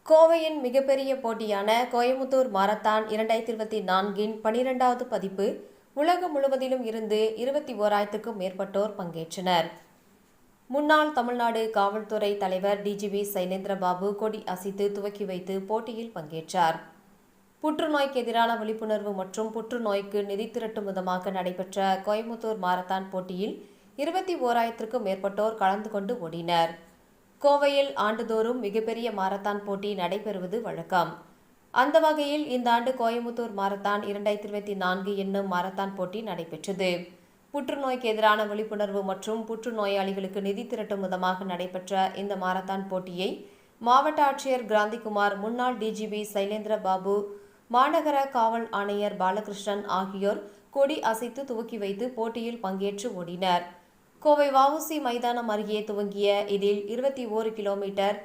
கோவையின் மிகப்பெரிய போட்டியான கோயமுத்தூர் மாரத்தான் 2024இன் 12வது பதிப்பு உலகம் முழுவதிலும் இருந்து 21,000க்கும் மேற்பட்டோர் பங்கேற்றனர். முன்னாள் தமிழ்நாடு காவல்துறை தலைவர் டிஜிபி சைலேந்திரபாபு கொடி அசைத்து துவக்கி வைத்து போட்டியில் பங்கேற்றார். புற்றுநோய்க்கு எதிரான விழிப்புணர்வு மற்றும் புற்றுநோய்க்கு நிதி திரட்டும் விதமாக நடைபெற்ற கோயமுத்தூர் மாரத்தான் போட்டியில் 21,000க்கும் மேற்பட்டோர் கலந்து கொண்டு ஓடினர். கோவையில் ஆண்டுதோறும் மிகப்பெரிய மாரத்தான் போட்டி நடைபெறுவது வழக்கம். அந்த வகையில் இந்த ஆண்டு கோயமுத்தூர் மாரத்தான் 2024 என்னும் மாரத்தான் போட்டி நடைபெற்றது. புற்றுநோய்க்கு எதிரான விழிப்புணர்வு மற்றும் புற்றுநோயாளிகளுக்கு நிதி திரட்டும் விதமாக நடைபெற்ற இந்த மாரத்தான் போட்டியை மாவட்ட ஆட்சியர் கிராந்திகுமார், முன்னாள் டிஜிபி சைலேந்திரபாபு, மாநகர காவல் ஆணையர் பாலகிருஷ்ணன் ஆகியோர் கொடி அசைத்து துவக்கி வைத்து போட்டியில் பங்கேற்று ஓடினர். கோவை வ.உ.சி. மைதானம் அருகே துவங்கிய இதில் 21 கிலோமீட்டர்,